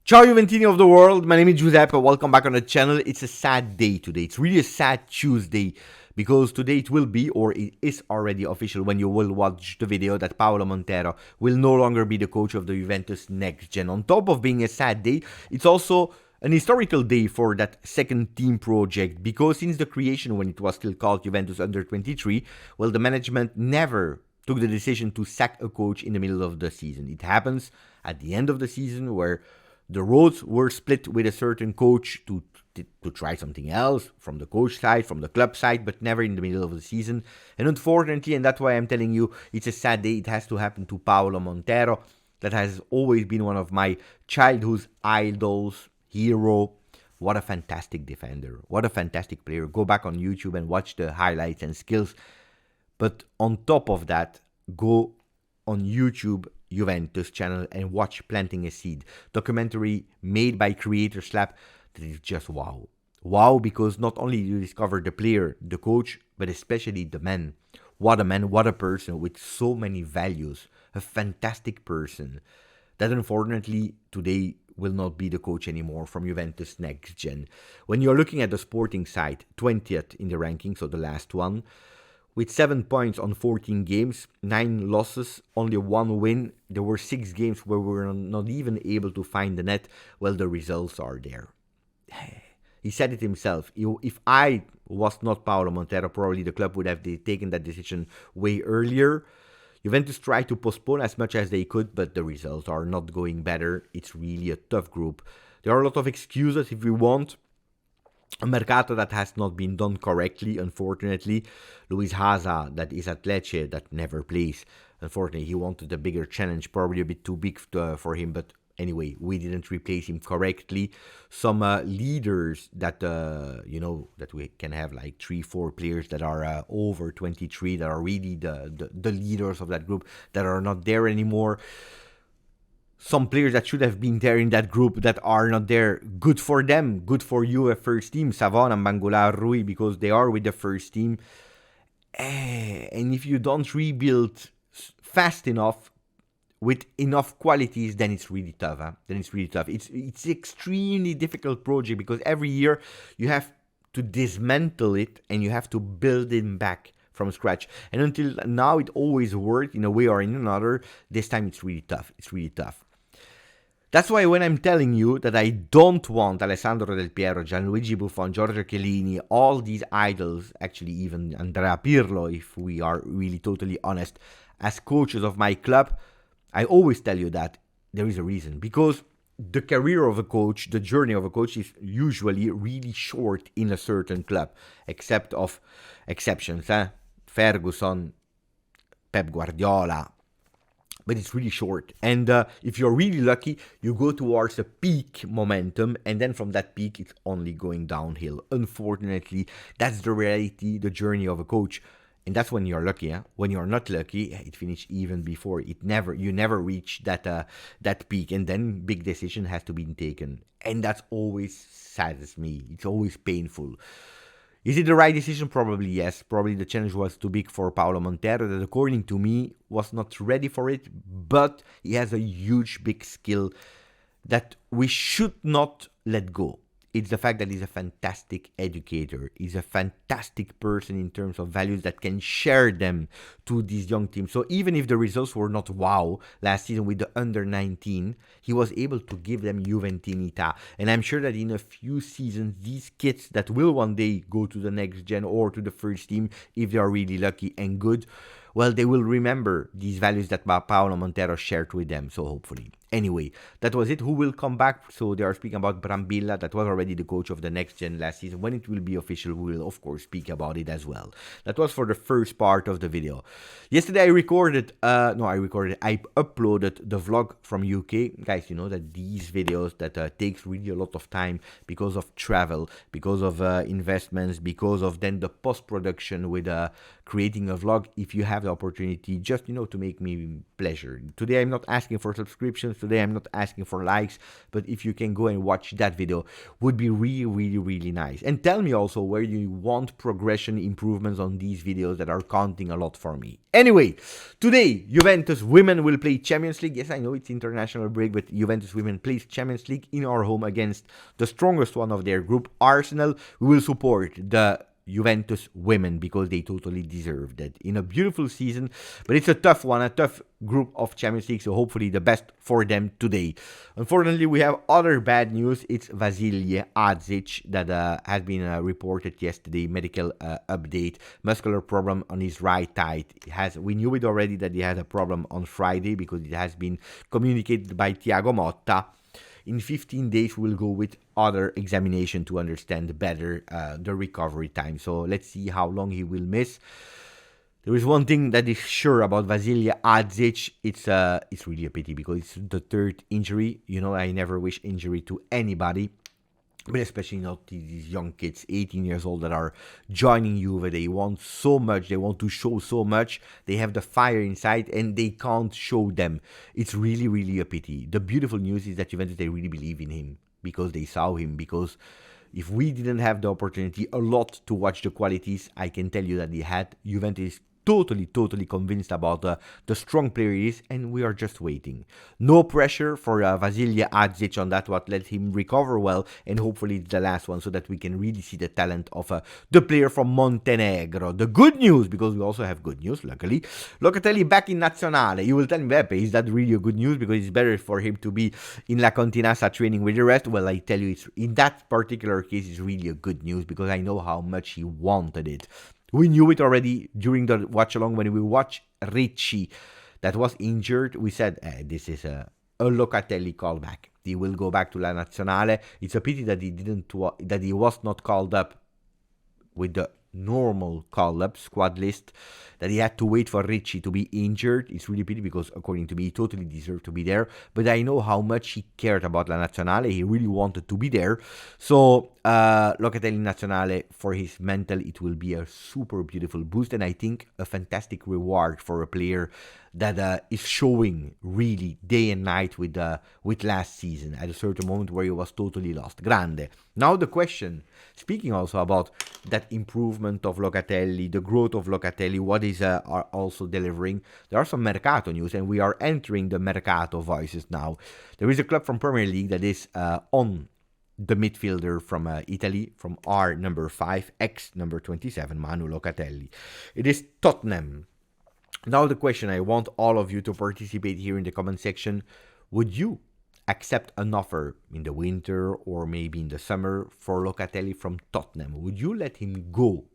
Ciao Juventini of the world, my name is Giuseppe, welcome back on the channel. It's a sad day today, it's really a sad Tuesday, because today it will be, or it is already official when you will watch the video, that Paolo Montero will no longer be the coach of the Juventus next gen. On top of being a sad day, it's also an historical day for that second team project, because since the creation when it was still called Juventus Under 23, well, the management never took the decision to sack a coach in the middle of the season. It happens at the end of the season where the roads were split with a certain coach to try something else from the coach side, from the club side, but never in the middle of the season. And unfortunately, and that's why I'm telling you, it's a sad day. It has to happen to Paolo Montero. That has always been one of my childhood idols, hero. What a fantastic defender. What a fantastic player. Go back on YouTube and watch the highlights and skills. But on top of that, go on YouTube Juventus channel and watch Planting a Seed, documentary made by Creator Slap. That is just wow. Wow, because not only do you discover the player, the coach, but especially the man. What a man, what a person with so many values. A fantastic person that unfortunately today will not be the coach anymore from Juventus next gen. When you're looking at the sporting side, 20th in the ranking, so the last one, with 7 points on 14 games, 9 losses, only 1 win. There were 6 games where we were not even able to find the net. Well, the results are there. He said it himself. If I was not Paolo Montero, probably the club would have taken that decision way earlier. Juventus tried to postpone as much as they could, but the results are not going better. It's really a tough group. There are a lot of excuses if we want. A mercato that has not been done correctly, unfortunately. Luis Haza, that is at Lecce, that never plays. Unfortunately, he wanted a bigger challenge, probably a bit too big for him, but anyway, we didn't replace him correctly. Some leaders that, that we can have like 3-4 players that are over 23, that are really the leaders of that group, that are not there anymore. Some players that should have been there in that group that are not there. Good for them. Good for you, a first team. Savona, Mangula, Rui, because they are with the first team. And if you don't rebuild fast enough, with enough qualities, then it's really tough. Then it's really tough. It's extremely difficult project, because every year you have to dismantle it and you have to build it back from scratch. And until now, it always worked in a way or in another. This time it's really tough. It's really tough. That's why when I'm telling you that I don't want Alessandro Del Piero, Gianluigi Buffon, Giorgio Chiellini, all these idols, actually even Andrea Pirlo, if we are really totally honest, as coaches of my club, I always tell you that there is a reason. Because the career of a coach, the journey of a coach is usually really short in a certain club, except of exceptions. Ferguson, Pep Guardiola, but it's really short. And if you're really lucky, you go towards a peak momentum, and then from that peak, it's only going downhill. Unfortunately, that's the reality, the journey of a coach. And that's when you're lucky. When you're not lucky, it finished even before. You never reach that peak, and then big decision has to be taken. And that's always saddens me. It's always painful. Is it the right decision? Probably yes. Probably the challenge was too big for Paolo Montero, that according to me was not ready for it, but he has a huge, big skill that we should not let go. It's the fact that he's a fantastic educator. He's a fantastic person in terms of values that can share them to these young teams. So even if the results were not wow last season with the under-19, he was able to give them Juventinità. And I'm sure that in a few seasons, these kids that will one day go to the next gen or to the first team, if they are really lucky and good, well, they will remember these values that Paolo Montero shared with them, so hopefully. Anyway, that was it. Who will come back? So they are speaking about Brambilla, that was already the coach of the next gen last season. When it will be official, we will of course speak about it as well. That was for the first part of the video. Yesterday I uploaded the vlog from UK. Guys, you know that these videos that takes really a lot of time because of travel, because of investments, because of then the post-production with creating a vlog. If you have the opportunity, just, to make me pleasure. Today I'm not asking for subscriptions, today I'm not asking for likes, but if you can go and watch that video, would be really, really, really nice. And tell me also where you want progression improvements on these videos that are counting a lot for me. Anyway, today Juventus women will play Champions League. Yes, I know it's international break, but Juventus women plays Champions League in our home against the strongest one of their group, Arsenal. We will support the Juventus women because they totally deserve that in a beautiful season, but it's a tough one, a tough group of Champions League, so hopefully the best for them today. Unfortunately, we have other bad news. It's Vasilije Adzich that has been reported yesterday, medical update, muscular problem on his right thigh. We knew it already that he had a problem on Friday because it has been communicated by Thiago Motta. In 15 days, we'll go with other examination to understand better the recovery time. So let's see how long he will miss. There is one thing that is sure about Vasilije Adzich. It's really a pity because it's the third injury. You know, I never wish injury to anybody. But especially not these young kids, 18 years old, that are joining Juve. They want so much. They want to show so much. They have the fire inside and they can't show them. It's really, really a pity. The beautiful news is that Juventus, they really believe in him because they saw him. Because if we didn't have the opportunity a lot to watch the qualities, I can tell you that he had. Juventus totally convinced about the strong player he is, and we are just waiting. No pressure for Vasilije Adzich on that one. Let him recover well, and hopefully it's the last one so that we can really see the talent of the player from Montenegro. The good news, because we also have good news, luckily, Locatelli back in Nazionale. You will tell me, Beppe, is that really a good news? Because it's better for him to be in La Continassa training with the rest. Well, I tell you, it's in that particular case, it's really a good news because I know how much he wanted it. We knew it already during the watch-along when we watched Ricci that was injured. We said, this is a Locatelli callback. He will go back to La Nazionale. It's a pity that he was not called up with the normal call-up squad list, that he had to wait for Ricci to be injured. It's really pity because according to me, he totally deserved to be there. But I know how much he cared about La Nazionale. He really wanted to be there. So Locatelli Nazionale, for his mental, it will be a super beautiful boost. And I think a fantastic reward for a player that is showing really day and night with last season at a certain moment where he was totally lost. Grande. Now the question, speaking also about that improvement of Locatelli, the growth of Locatelli, what is are also delivering. There are some Mercato news, and we are entering the Mercato voices now. There is a club from Premier League that is on the midfielder from Italy, from R number 5, X number 27, Manu Locatelli. It is Tottenham. Now the question, I want all of you to participate here in the comment section. Would you accept an offer in the winter or maybe in the summer for Locatelli from Tottenham? Would you let him go?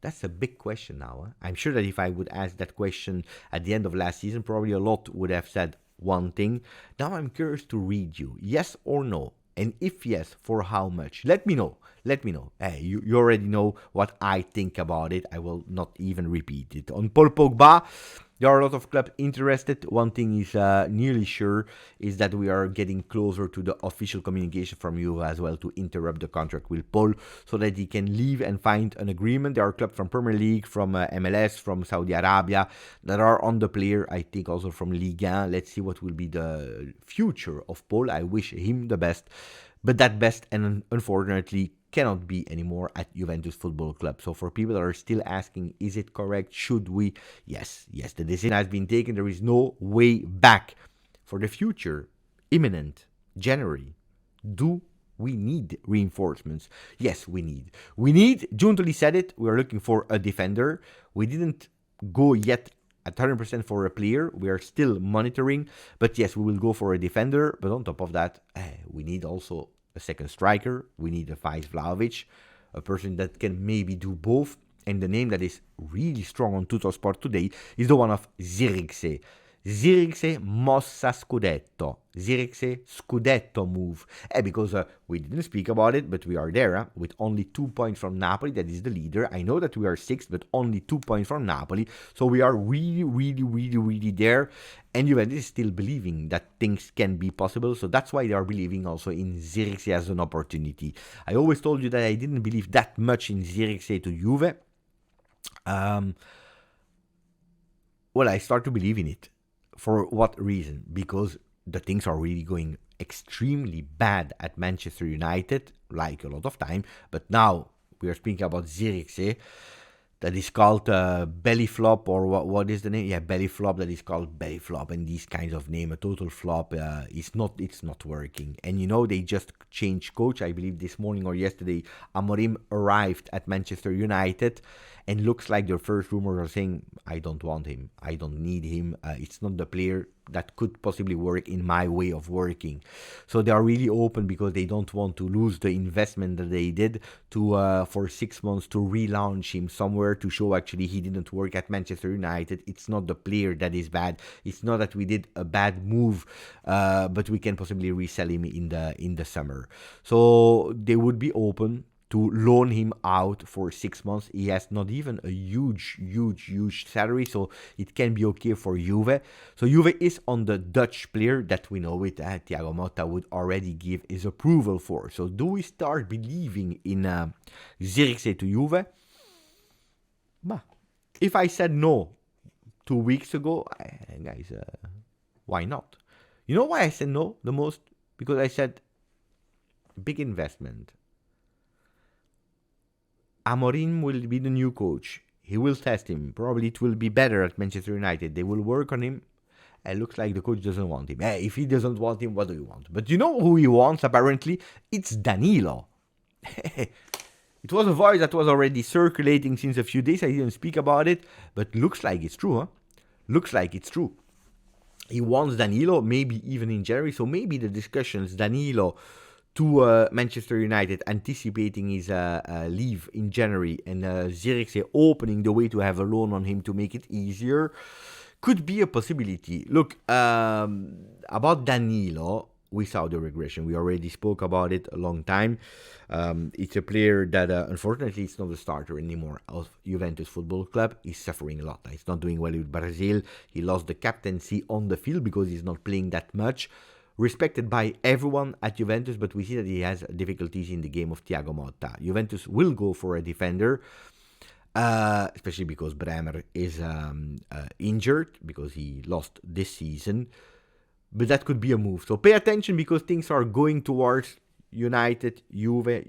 That's a big question now. I'm sure that if I would ask that question at the end of last season, probably a lot would have said one thing. Now I'm curious to read you. Yes or no? And if yes, for how much? Let me know. Let me know. Hey, you already know what I think about it. I will not even repeat it. On Paul Pogba, there are a lot of clubs interested. One thing is nearly sure is that we are getting closer to the official communication from you as well to interrupt the contract with Paul so that he can leave and find an agreement. There are clubs from Premier League, from MLS, from Saudi Arabia that are on the player. I think also from Ligue 1. Let's see what will be the future of Paul. I wish him the best. But that best, and unfortunately, cannot be anymore at Juventus Football Club. So for people that are still asking, is it correct? Should we? Yes, the decision has been taken. There is no way back. For the future, imminent, January, do we need reinforcements? Yes, we need. Giuntoli said it, we are looking for a defender. We didn't go yet at 100% for a player. We are still monitoring. But yes, we will go for a defender. But on top of that, we need also a second striker. We need a Vice Vlahovic, a person that can maybe do both. And the name that is really strong on Tuttosport today is the one of Zirkzee. Zirkzee mossa scudetto. Zirkzee scudetto move. Because we didn't speak about it, but we are there with only 2 points from Napoli. That is the leader. I know that we are 6th, but only 2 points from Napoli. So we are really there. And Juventus is still believing that things can be possible. So that's why they are believing also in Zirkzee as an opportunity. I always told you that I didn't believe that much in Zirkzee to Juve. Well, I start to believe in it. For what reason? Because the things are really going extremely bad at Manchester United, like a lot of time. But now we are speaking about Zirkzee, that is called belly flop, or what is the name? Yeah, belly flop. That is called belly flop, and these kinds of name. A total flop. It's not working. And you know, they just changed coach. I believe this morning or yesterday, Amorim arrived at Manchester United, and looks like their first rumors are saying, I don't want him. I don't need him. It's not the player that could possibly work in my way of working. So they are really open because they don't want to lose the investment that they did to for 6 months to relaunch him somewhere, to show actually he didn't work at Manchester United. It's not the player that is bad. It's not that we did a bad move, but we can possibly resell him in the summer. So they would be open to loan him out for 6 months. He has not even a huge salary, so it can be okay for Juve. So Juve is on the Dutch player that we know it. Thiago Motta would already give his approval for. So do we start believing in Zirkzee to Juve? Bah. If I said no 2 weeks ago, guys, why not? You know why I said no the most? Because I said big investment. Amorim will be the new coach. He will test him. Probably it will be better at Manchester United. They will work on him. It looks like the coach doesn't want him. If he doesn't want him, what do you want? But you know who he wants, apparently? It's Danilo. It was a voice that was already circulating since a few days. I didn't speak about it. But looks like it's true, huh? Looks like it's true. He wants Danilo, maybe even in January. So maybe the discussions, Danilo to Manchester United, anticipating his leave in January, and Zirkzee opening the way to have a loan on him to make it easier, could be a possibility. Look, about Danilo, we saw the regression. We already spoke about it a long time. It's a player that, unfortunately, it's not a starter anymore of Juventus Football Club. He's suffering a lot. He's not doing well with Brazil. He lost the captaincy on the field because he's not playing that much. Respected by everyone at Juventus, but we see that he has difficulties in the game of Thiago Motta. Juventus will go for a defender, especially because Bremer is injured, because he lost this season. But that could be a move. So pay attention, because things are going towards United, Juve,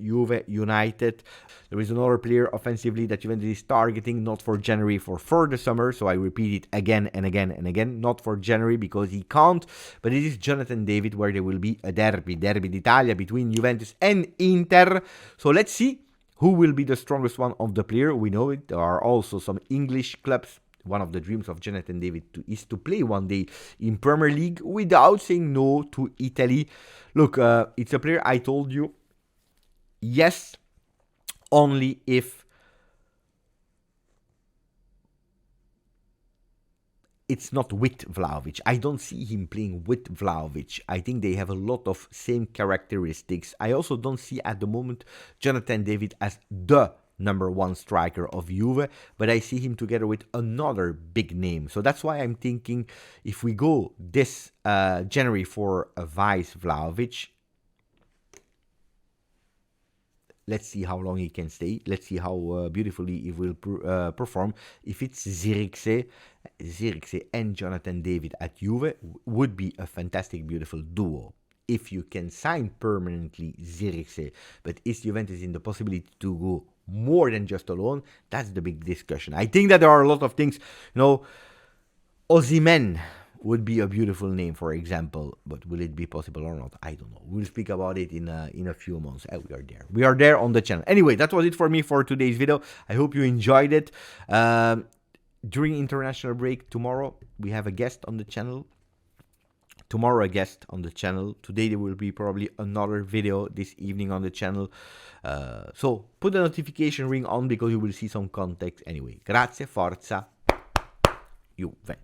United. There is another player offensively that Juventus is targeting, not for January, for the summer. So I repeat it again and again and again, not for January because he can't. But it is Jonathan David, where there will be a derby d'Italia between Juventus and Inter. So let's see who will be the strongest one of the player. We know it. There are also some English clubs. One of the dreams of Jonathan David is to play one day in Premier League without saying no to Italy. Look, it's a player, I told you, yes, only if it's not with Vlahovic. I don't see him playing with Vlahovic. I think they have a lot of same characteristics. I also don't see at the moment Jonathan David as the number one striker of Juve, but I see him together with another big name. So that's why I'm thinking if we go this January for a vice Vlahovic, let's see how long he can stay. Let's see how beautifully he will perform. If it's Zirkzee and Jonathan David at Juve would be a fantastic, beautiful duo. If you can sign permanently Zirkzee, but is Juventus in the possibility to go more than just a loan? That's the big discussion. I think that there are a lot of things. Osimhen would be a beautiful name, for example, but will it be possible or not? I don't know. We'll speak about it in a few months. We are there on the channel. Anyway, that was it for me for today's video. I hope you enjoyed it. During international break tomorrow, we have a guest on the channel. Today there will be probably another video this evening on the channel. So put the notification ring on because you will see some context. Anyway, grazie, forza, Juve.